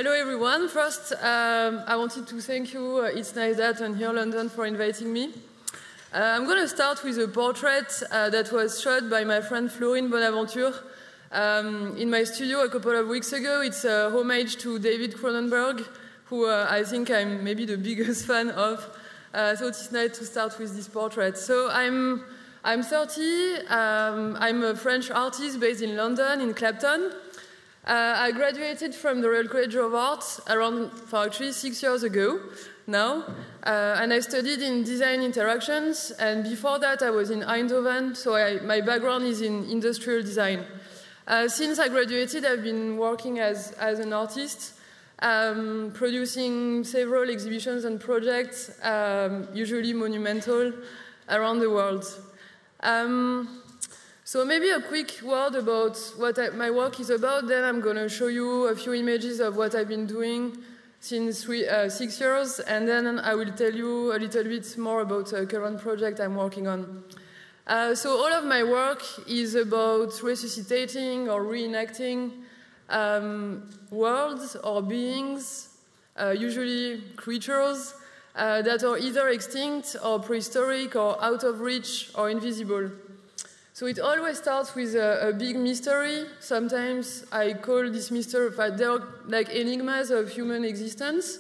Hello everyone. First, I wanted to thank you, It's Nice That and Here London for inviting me. I'm going to start with a portrait that was shot by my friend Florine Bonaventure in my studio a couple of weeks ago. It's a homage to David Cronenberg, who I think I'm maybe the biggest fan of. So it's nice to start with this portrait. So I'm 30. I'm a French artist based in London, in Clapton. I graduated from the Royal College of Art actually 6 years ago now, and I studied in design interactions, and before that I was in Eindhoven, so my background is in industrial design. Since I graduated, I've been working as an artist, producing several exhibitions and projects, usually monumental, around the world. So maybe a quick word about what my work is about, then I'm going to show you a few images of what I've been doing since 6 years, and then I will tell you a little bit more about a current project I'm working on. So all of my work is about resuscitating or reenacting worlds or beings, usually creatures, that are either extinct or prehistoric or out of reach or invisible. So it always starts with a big mystery. Sometimes I call this mystery, they're like enigmas of human existence.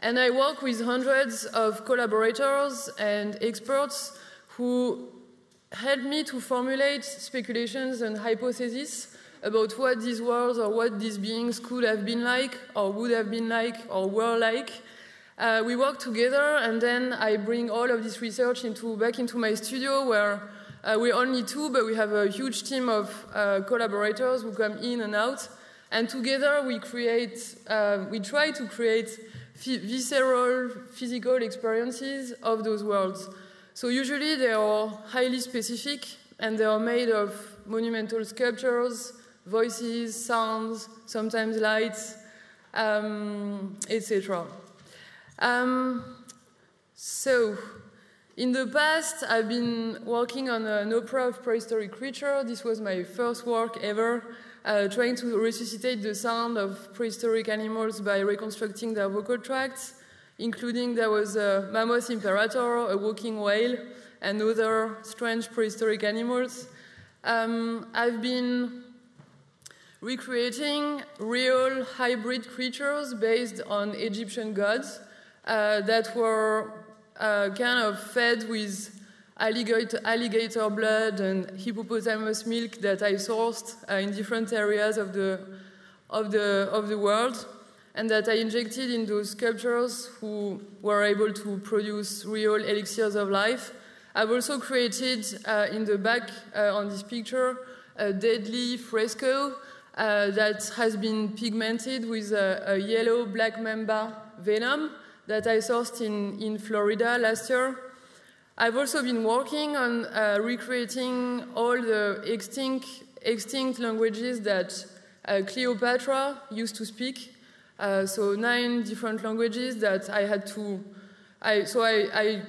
And I work with hundreds of collaborators and experts who help me to formulate speculations and hypotheses about what these worlds or what these beings could have been like, or would have been like, or were like. We work together, and then I bring all of this research back into my studio, where we're only two, but we have a huge team of collaborators who come in and out. And together we try to create visceral, physical experiences of those worlds. So usually they are highly specific, and they are made of monumental sculptures, voices, sounds, sometimes lights, etc. In the past, I've been working on an opera of prehistoric creatures. This was my first work ever, trying to resuscitate the sound of prehistoric animals by reconstructing their vocal tracts, including there was a mammoth imperator, a walking whale, and other strange prehistoric animals. I've been recreating real hybrid creatures based on Egyptian gods that were kind of fed with alligator blood and hippopotamus milk that I sourced in different areas of the world, and that I injected in those sculptures who were able to produce real elixirs of life. I've also created in the back on this picture a deadly fresco that has been pigmented with a yellow black mamba venom that I sourced in Florida last year. I've also been working on recreating all the extinct languages that Cleopatra used to speak. So 9 different languages that I had to... I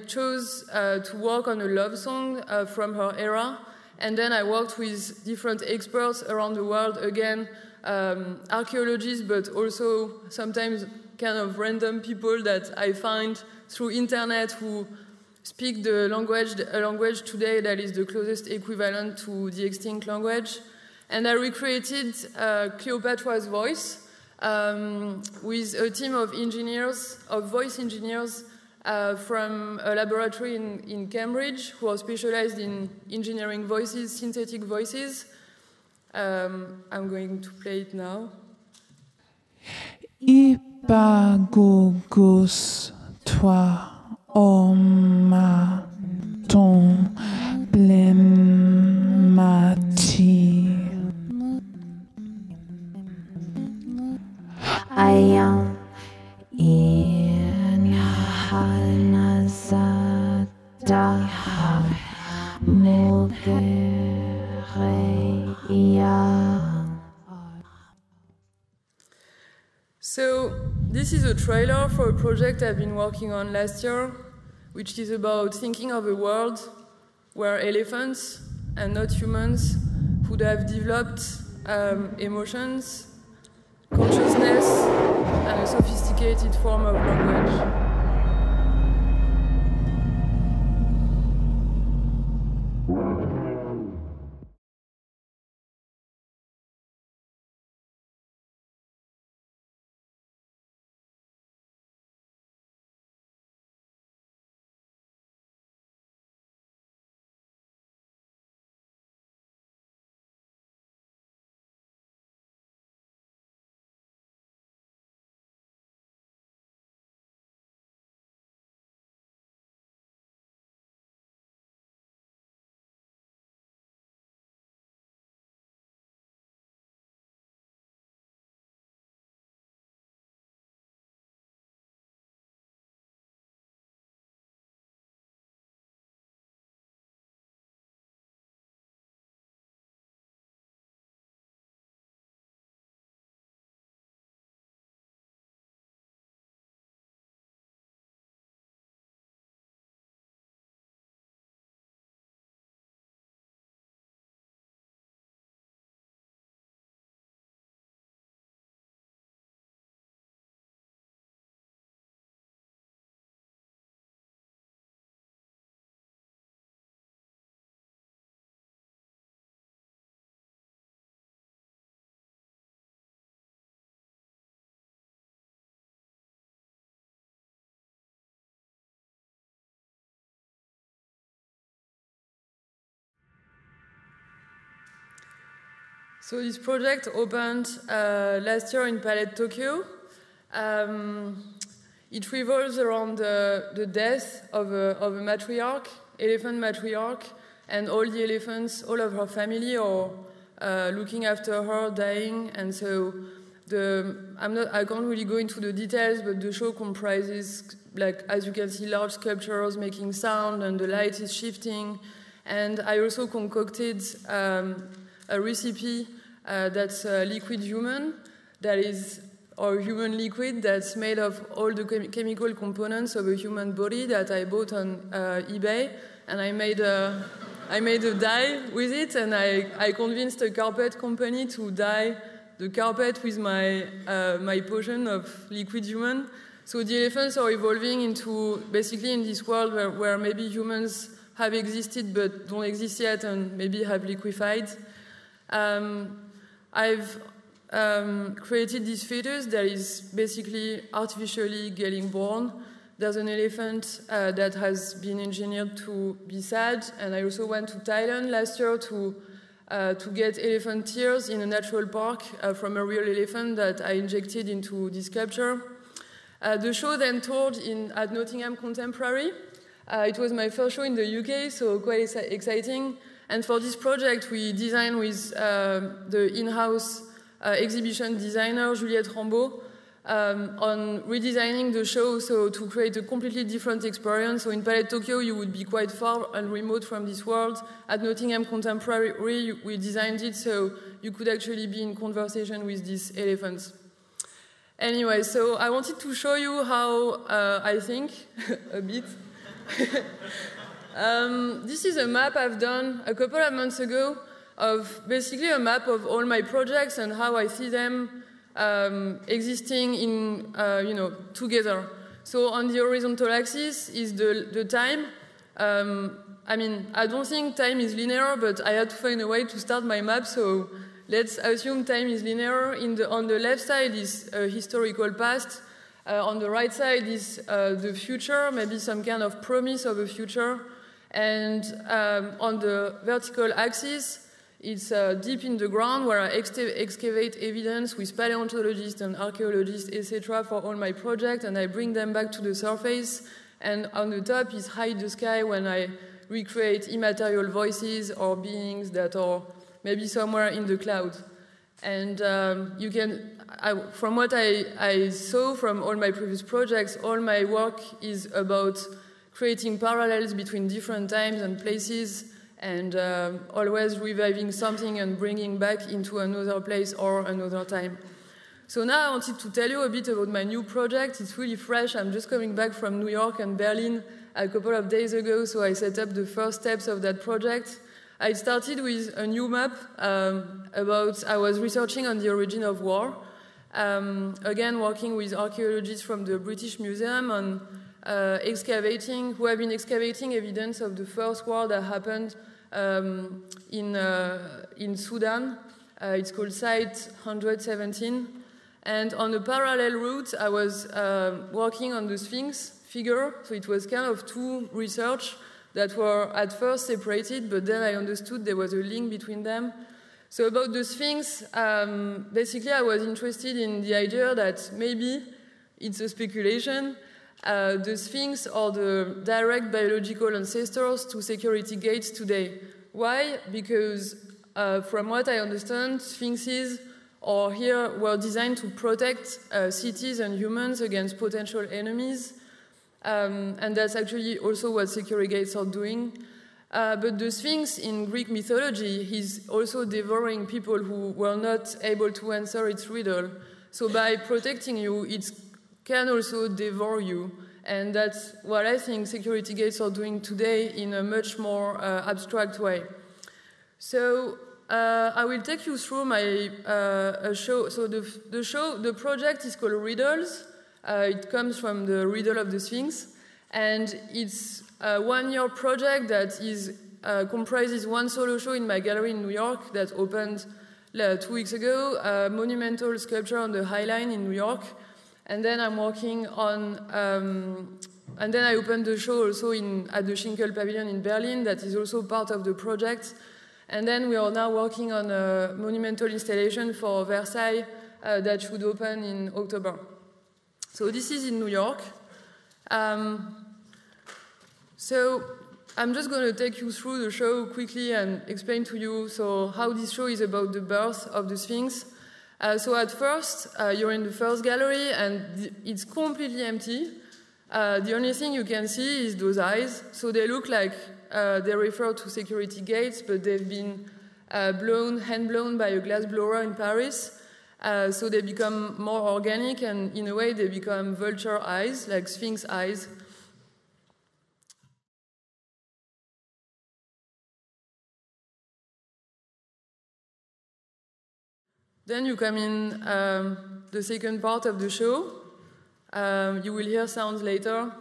chose to work on a love song from her era, and then I worked with different experts around the world, again, archaeologists, but also sometimes kind of random people that I find through internet who speak a language today that is the closest equivalent to the extinct language. And I recreated Cleopatra's voice with a team of voice engineers from a laboratory in Cambridge who are specialized in engineering voices, synthetic voices. I'm going to play it now. Ipagogus toi oma ton blemati ayam in hanazada mogereya. So this is a trailer for a project I've been working on last year, which is about thinking of a world where elephants and not humans would have developed emotions, consciousness, and a sophisticated form of language. So this project opened last year in Palette Tokyo. It revolves around the death of a matriarch, elephant matriarch, and all the elephants, all of her family are looking after her, dying. And so I can't really go into the details, but the show comprises, like, as you can see, large sculptures making sound, and the light is shifting. And I also concocted a recipe that's liquid human, that is, or human liquid that's made of all the chemical components of a human body that I bought on eBay, and I made a dye with it, and I convinced a carpet company to dye the carpet with my potion of liquid human. So the elephants are evolving into, basically in this world where maybe humans have existed but don't exist yet and maybe have liquefied. I've created this fetus that is basically artificially getting born. There's an elephant that has been engineered to be sad, and I also went to Thailand last year to get elephant tears in a natural park from a real elephant that I injected into this sculpture. The show then toured at Nottingham Contemporary. It was my first show in the UK, so quite exciting. And for this project, we designed with the in-house exhibition designer, Juliette Rambaud, on redesigning the show, so to create a completely different experience. So in Palette Tokyo, you would be quite far and remote from this world. At Nottingham Contemporary, we designed it so you could actually be in conversation with these elephants. Anyway, so I wanted to show you how I think a bit. This is a map I've done a couple of months ago of basically a map of all my projects and how I see them existing in, together. So on the horizontal axis is the time. I mean, I don't think time is linear, but I had to find a way to start my map, so let's assume time is linear. On the left side is a historical past. On the right side is the future, maybe some kind of promise of a future. And on the vertical axis, it's deep in the ground where I excavate evidence with paleontologists and archaeologists, etc., for all my projects, and I bring them back to the surface. And on the top is high in the sky when I recreate immaterial voices or beings that are maybe somewhere in the cloud. And from what I saw from all my previous projects, all my work is about creating parallels between different times and places, and always reviving something and bringing back into another place or another time. So now I wanted to tell you a bit about my new project. It's really fresh. I'm just coming back from New York and Berlin a couple of days ago, so I set up the first steps of that project. I started with a new map I was researching on the origin of war. Again, working with archaeologists from the British Museum on who have been excavating evidence of the first war that happened in Sudan. It's called Site 117. And on a parallel route, I was working on the Sphinx figure. So it was kind of two research that were at first separated, but then I understood there was a link between them. So about the Sphinx, basically I was interested in the idea that maybe it's a speculation. The Sphinx are the direct biological ancestors to security gates today. Why? Because from what I understand, Sphinxes were designed to protect cities and humans against potential enemies. And that's actually also what security gates are doing. But the Sphinx in Greek mythology is also devouring people who were not able to answer its riddle. So by protecting you, it can also devour you. And that's what I think security gates are doing today in a much more abstract way. So I will take you through my show. So the project is called Riddles. It comes from the Riddle of the Sphinx. And it's a one-year project that comprises one solo show in my gallery in New York that opened 2 weeks ago, a monumental sculpture on the High Line in New York. And then I'm working on, and then I opened the show also at the Schinkel Pavilion in Berlin, that is also part of the project. And then we are now working on a monumental installation for Versailles that should open in October. So this is in New York. So I'm just going to take you through the show quickly and explain to you how this show is about the birth of the Sphinx. So at first, you're in the first gallery, and it's completely empty. The only thing you can see is those eyes. So they look like they refer to security gates, but they've been hand-blown by a glass blower in Paris. So they become more organic, and in a way they become vulture eyes, like Sphinx eyes. Then you come in the second part of the show. You will hear sounds later.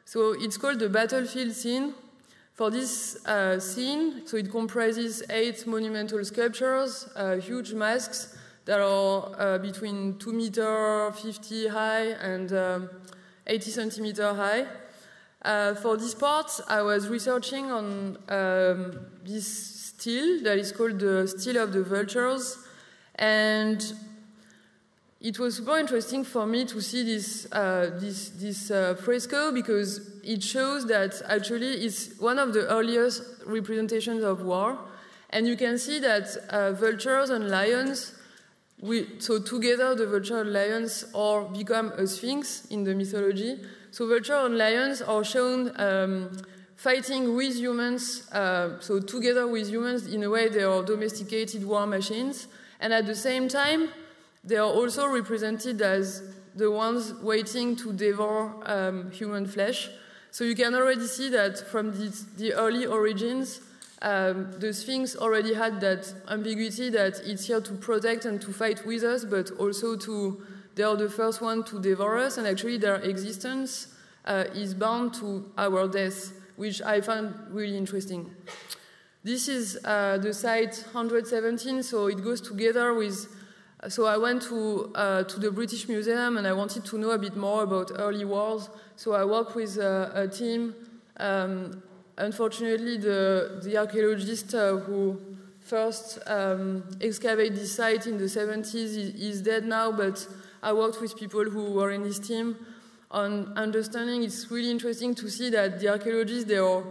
So it's called the battlefield scene. For this scene, so it comprises 8 monumental sculptures, huge masks that are between 2.50 meters high and 80 centimeters high. For this part, I was researching on this stele that is called the Stele of the Vultures. And it was super interesting for me to see this fresco, because it shows that actually it's one of the earliest representations of war. And you can see that vultures and lions, so together the vulture and lions become a sphinx in the mythology. So vulture and lions are shown fighting with humans, so together with humans. In a way, they are domesticated war machines. And at the same time, they are also represented as the ones waiting to devour human flesh. So you can already see that from the early origins, the Sphinx already had that ambiguity that it's here to protect and to fight with us, but also they are the first one to devour us, and actually their existence is bound to our death, which I found really interesting. This is the site 117, so it goes together with... So I went to the British Museum, and I wanted to know a bit more about early wars. So I worked with a team. Unfortunately, the archaeologist who first excavated this site in the 70s is dead now, but I worked with people who were in this team on understanding. It's really interesting to see that the archaeologists, they are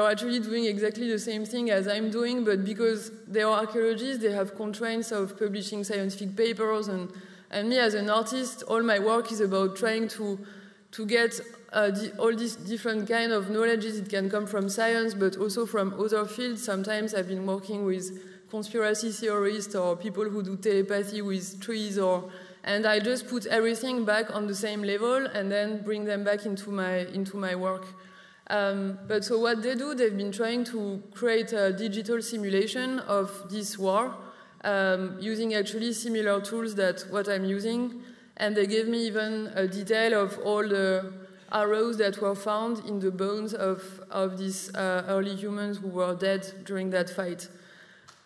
actually doing exactly the same thing as I'm doing, but because they are archaeologists, they have constraints of publishing scientific papers, and me as an artist, all my work is about trying to get all these different kind of knowledges. It can come from science, but also from other fields. Sometimes I've been working with conspiracy theorists or people who do telepathy with trees, and I just put everything back on the same level and then bring them back into my work. But so what they do, they've been trying to create a digital simulation of this war using actually similar tools that what I'm using. And they gave me even a detail of all the arrows that were found in the bones of these early humans who were dead during that fight.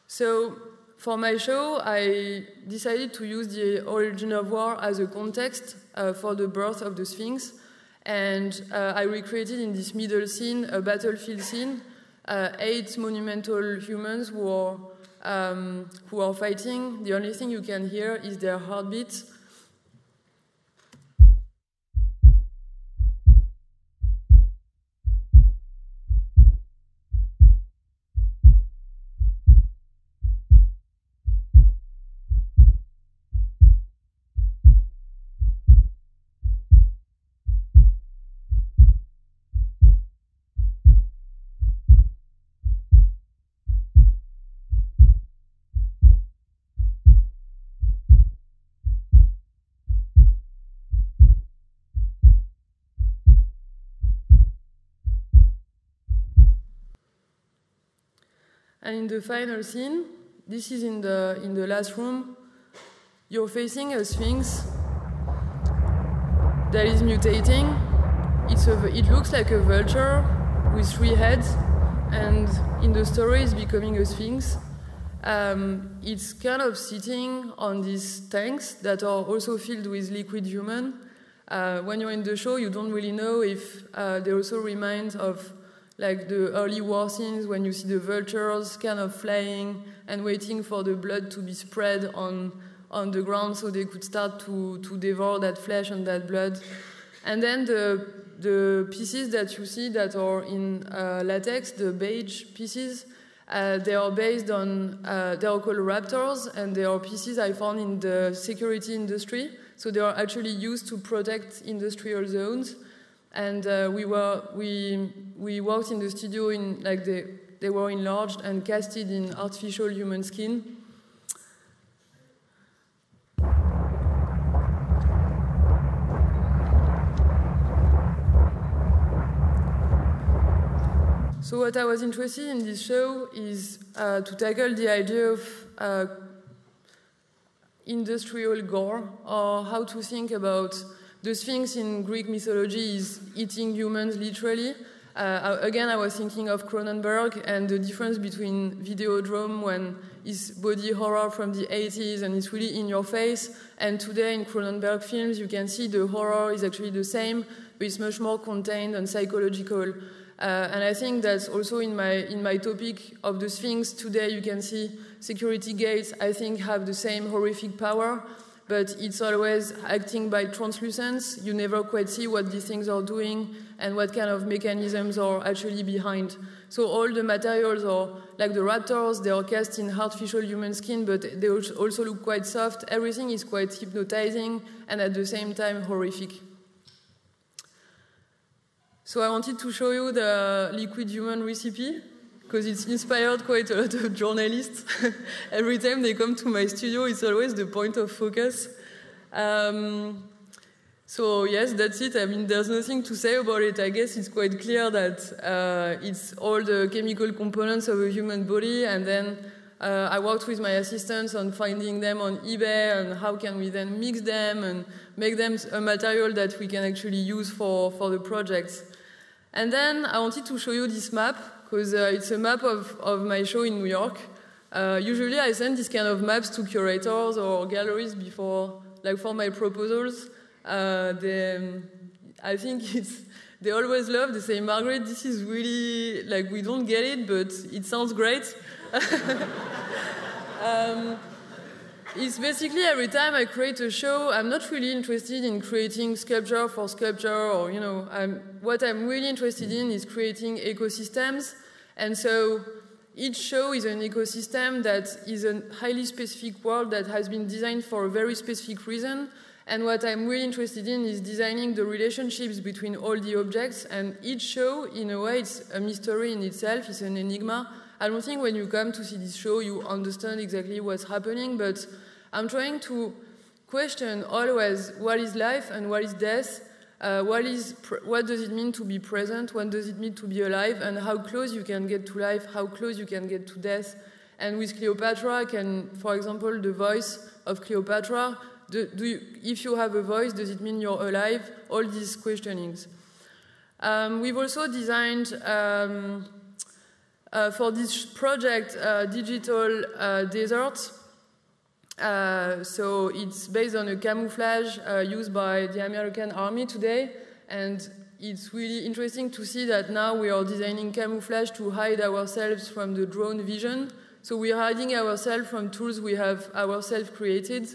So for my show, I decided to use the origin of war as a context for the birth of the Sphinx. And I recreated in this middle scene a battlefield scene, 8 monumental humans who are fighting. The only thing you can hear is their heartbeats. And in the final scene, this is in the last room, you're facing a Sphinx that is mutating. It looks like a vulture with 3 heads, and in the story it's becoming a Sphinx. It's kind of sitting on these tanks that are also filled with liquid human. When you're in the show, you don't really know if they also remind of like the early war scenes when you see the vultures kind of flying and waiting for the blood to be spread on the ground so they could start to devour that flesh and that blood. And then the pieces that you see that are in latex, the beige pieces, they are based on, they are called raptors, and they are pieces I found in the security industry. So they are actually used to protect industrial zones. And we worked in the studio in like they were enlarged and casted in artificial human skin. So what I was interested in this show is to tackle the idea of industrial gore, or how to think about the Sphinx in Greek mythology is eating humans literally. Again, I was thinking of Cronenberg and the difference between Videodrome, when it's body horror from the 80s and it's really in your face, and today in Cronenberg films you can see the horror is actually the same, but it's much more contained and psychological. And I think that's also in my topic of the Sphinx. Today you can see security gates, I think, have the same horrific power, but it's always acting by translucence. You never quite see what these things are doing and what kind of mechanisms are actually behind. So all the materials are, like the raptors, they are cast in artificial human skin, but they also look quite soft. Everything is quite hypnotizing and at the same time horrific. So I wanted to show you the liquid human recipe, because it's inspired quite a lot of journalists. Every time they come to my studio, it's always the point of focus. So yes, that's it. I mean, there's nothing to say about it. I guess it's quite clear that it's all the chemical components of a human body, and then I worked with my assistants on finding them on eBay and how can we then mix them and make them a material that we can actually use for the projects. And then I wanted to show you this map, because it's a map of my show in New York. Usually I send these kind of maps to curators or galleries before, like for my proposals. I think they always love, they say, Margaret, this is really, like, we don't get it, but it sounds great. It's basically every time I create a show, I'm not really interested in creating sculpture for sculpture, or, you know, what I'm really interested in is creating ecosystems. And so each show is an ecosystem that is a highly specific world that has been designed for a very specific reason. And what I'm really interested in is designing the relationships between all the objects. And each show, in a way, it's a mystery in itself, it's an enigma. I don't think when you come to see this show, you understand exactly what's happening, but I'm trying to question always what is life and what is death, what does it mean to be present, what does it mean to be alive, and how close you can get to life, how close you can get to death. And with Cleopatra, I can, for example, the voice of Cleopatra, if you have a voice, does it mean you're alive? All these questionings. We've also designed, for this project, digital desert. So it's based on a camouflage used by the American Army today. And it's really interesting to see that now we are designing camouflage to hide ourselves from the drone vision. So we are hiding ourselves from tools we have ourselves created.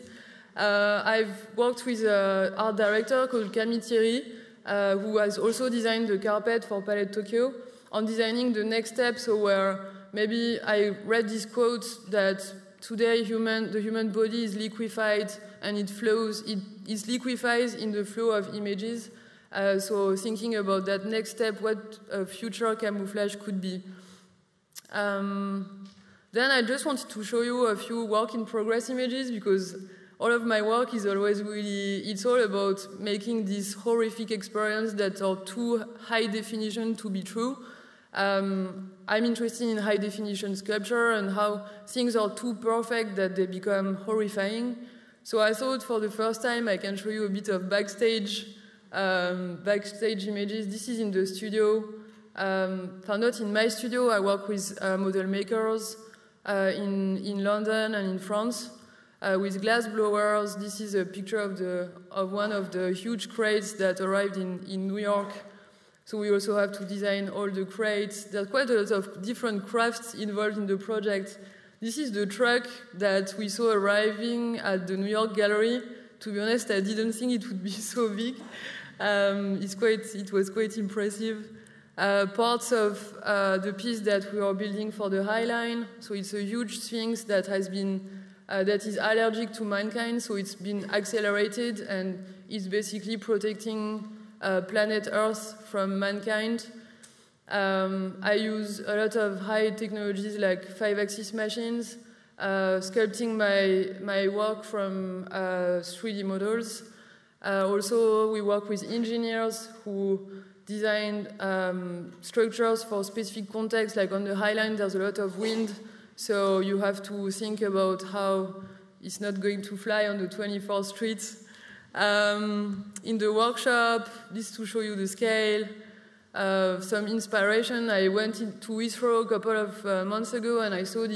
I've worked with an art director called Camille Thierry, who has also designed the carpet for Palette Tokyo, on designing the next step. So where maybe I read this quote that today the human body is liquefied and it flows, it liquefies in the flow of images. So thinking about that next step, what a future camouflage could be. Then I just wanted to show you a few work-in-progress images, because all of my work is always really, it's all about making this horrific experience that are too high definition to be true. I'm interested in high definition sculpture and how things are too perfect that they become horrifying. So I thought for the first time I can show you a bit of backstage images. This is in the studio. Not in my studio, I work with model makers in London and in France with glass blowers. This is a picture of one of the huge crates that arrived in New York. So we also have to design all the crates. There's quite a lot of different crafts involved in the project. This is the truck that we saw arriving at the New York Gallery. To be honest, I didn't think it would be so big. It was quite impressive. Parts of the piece that we are building for the High Line. So it's a huge sphinx that that is allergic to mankind. So it's been accelerated and it's basically protecting planet Earth from mankind. I use a lot of high technologies like 5-axis machines, sculpting my work from 3D models. Also, we work with engineers who design structures for specific contexts. Like on the High Line, there's a lot of wind, so you have to think about how it's not going to fly on the 24th Street. In the workshop, this to show you the scale. Some inspiration. I went to Heathrow a couple of months ago and I saw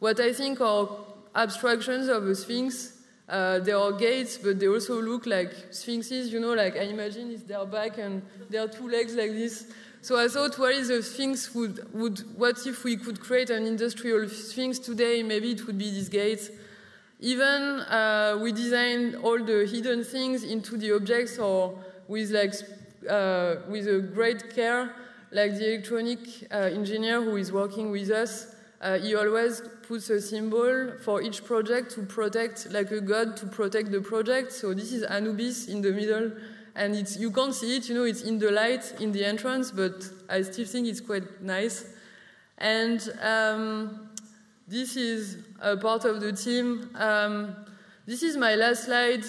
what I think are abstractions of a sphinx. They are gates, but they also look like sphinxes, like I imagine it's their back and their two legs like this. So I thought, what is a sphinx what if we could create an industrial sphinx today? Maybe it would be this gate. Even we designed all the hidden things into the objects, or with a great care, like the electronic engineer who is working with us. He always puts a symbol for each project to protect, like a god to protect the project. So this is Anubis in the middle, and you can't see it, it's in the light in the entrance, but I still think it's quite nice. And this is a part of the team. This is my last slide.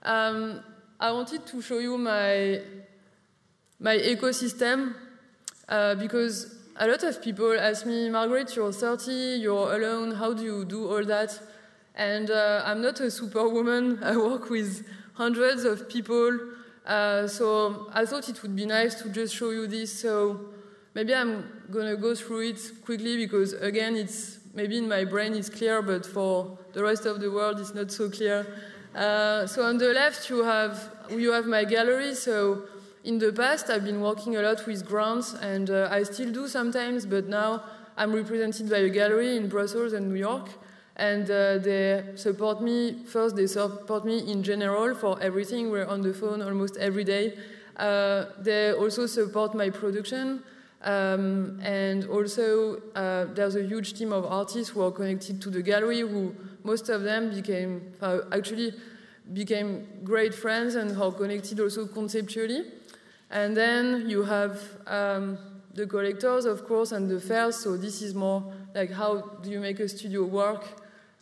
I wanted to show you my ecosystem, because a lot of people ask me, Margaret, you're 30, you're alone, how do you do all that? And I'm not a superwoman. I work with hundreds of people. So I thought it would be nice to just show you this. So maybe I'm going to go through it quickly because, again, maybe in my brain it's clear, but for the rest of the world it's not so clear. So on the left you have my gallery. So in the past I've been working a lot with grants, and I still do sometimes, but now I'm represented by a gallery in Brussels and New York. And they support me. First, they support me in general for everything. We're on the phone almost every day. They also support my production. And also, there's a huge team of artists who are connected to the gallery, who most of them became great friends and are connected also conceptually. And then you have the collectors, of course, and the fairs. So this is more like how do you make a studio work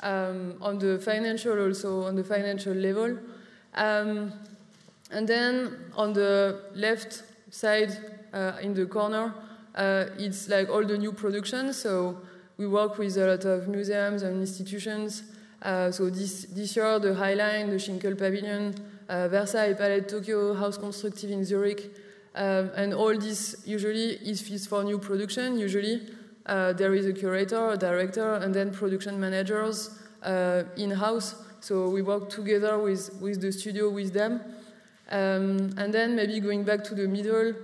on the financial level. And then on the left side, in the corner, it's like all the new productions. So we work with a lot of museums and institutions. So this year, the High Line, the Schinkel Pavilion, Versailles, Palais de Tokyo, House Constructive in Zurich, and all this usually is for new production. Usually there is a curator, a director, and then production managers in-house. So we work together with the studio, with them. And then maybe going back to the middle,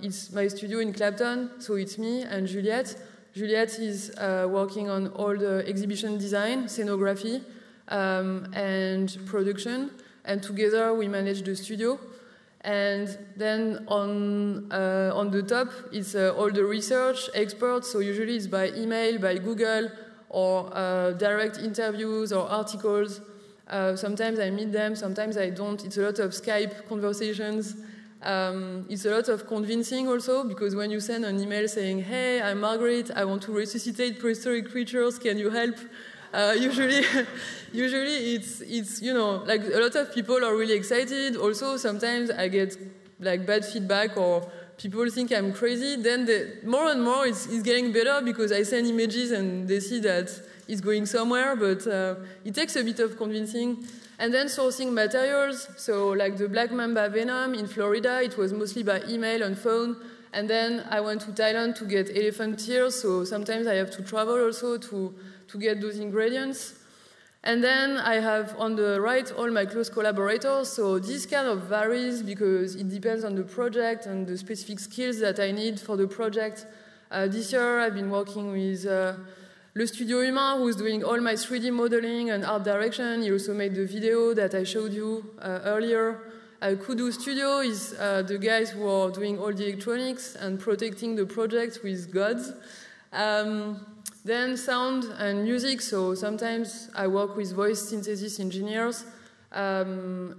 it's my studio in Clapton, so it's me and Juliette. Juliette is working on all the exhibition design, scenography, and production, and together we manage the studio. And then on the top, it's all the research experts, so usually it's by email, by Google, or direct interviews or articles. Sometimes I meet them, sometimes I don't. It's a lot of Skype conversations. It's a lot of convincing also, because when you send an email saying, hey, I'm Margaret, I want to resuscitate prehistoric creatures, can you help? Usually it's you know, like a lot of people are really excited. Also, sometimes I get like bad feedback or people think I'm crazy. Then more and more it's getting better because I send images and they see that it's going somewhere, but it takes a bit of convincing. And then sourcing materials, so like the black mamba venom in Florida, it was mostly by email and phone. And then I went to Thailand to get elephant tears, so sometimes I have to travel also to get those ingredients. And then I have on the right all my close collaborators, so this kind of varies because it depends on the project and the specific skills that I need for the project. This year I've been working with Le Studio Humain, who's doing all my 3D modeling and art direction. He also made the video that I showed you earlier. Kudu Studio is the guys who are doing all the electronics and protecting the project with gods. Then sound and music, so sometimes I work with voice synthesis engineers,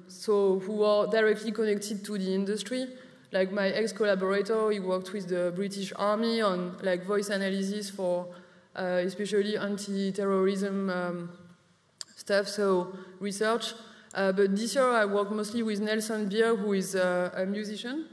so who are directly connected to the industry. Like my ex-collaborator, he worked with the British Army on like voice analysis for especially anti-terrorism stuff, so research. But this year I work mostly with Nelson Beer, who is a musician.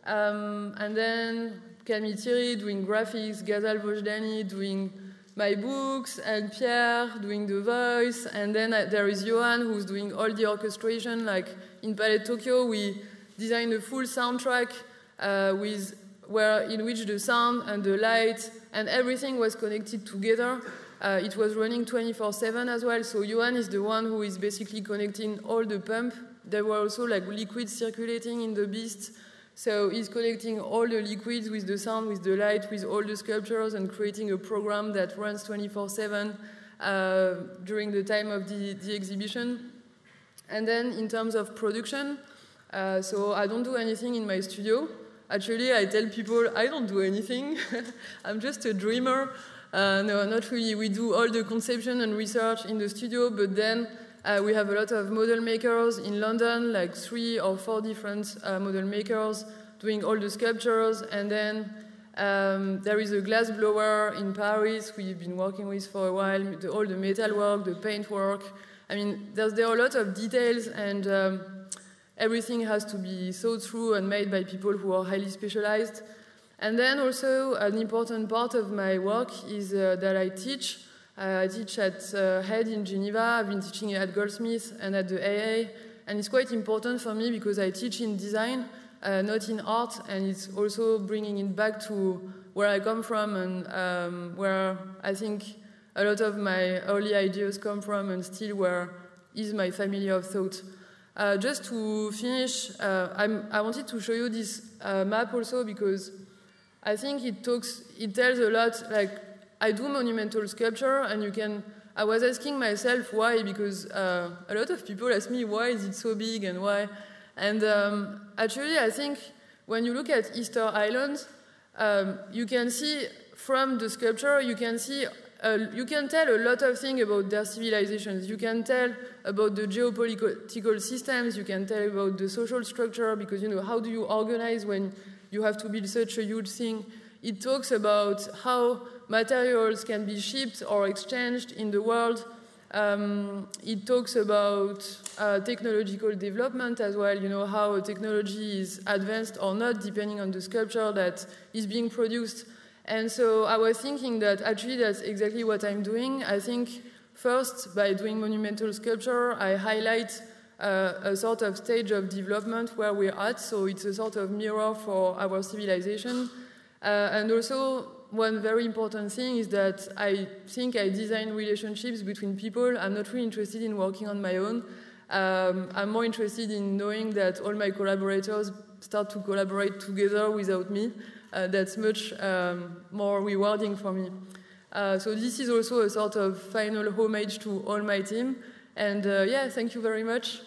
And then Camille Thierry doing graphics, Ghazal Vojdani doing my books, and Pierre doing the voice. And then there is Johan, who's doing all the orchestration. Like in Palais Tokyo, we designed a full soundtrack in which the sound and the light and everything was connected together. It was running 24/7 as well, so Johan is the one who is basically connecting all the pump. There were also like liquids circulating in the beast, so he's connecting all the liquids with the sound, with the light, with all the sculptures, and creating a program that runs 24/7 during the time of the exhibition. And then in terms of production, so I don't do anything in my studio. Actually, I tell people I don't do anything. I'm just a dreamer. No, not really. We do all the conception and research in the studio, but then we have a lot of model makers in London, like 3 or 4 different model makers doing all the sculptures. And then there is a glass blower in Paris we've been working with for a while, all the metal work, the paint work. I mean, there are a lot of details, and everything has to be thought through and made by people who are highly specialized. And then also an important part of my work is that I teach. I teach at HED in Geneva. I've been teaching at Goldsmiths and at the AA. And it's quite important for me because I teach in design, not in art. And it's also bringing it back to where I come from and where I think a lot of my early ideas come from, and still where is my family of thought. Just to finish, I wanted to show you this map also because I think it tells a lot. Like, I do monumental sculpture, and I was asking myself why, because a lot of people ask me why is it so big and why. And actually, I think when you look at Easter Island, you can see from the sculpture, you can tell a lot of things about their civilizations. You can tell about the geopolitical systems. You can tell about the social structure, because how do you organize when you have to build such a huge thing. It talks about how materials can be shipped or exchanged in the world. It talks about technological development as well, how technology is advanced or not, depending on the sculpture that is being produced. And so I was thinking that actually that's exactly what I'm doing. I think first, by doing monumental sculpture, I highlight a sort of stage of development where we're at, so it's a sort of mirror for our civilization. And also, one very important thing is that I think I design relationships between people. I'm not really interested in working on my own. I'm more interested in knowing that all my collaborators start to collaborate together without me. That's much more rewarding for me. So this is also a sort of final homage to all my team. And yeah, thank you very much.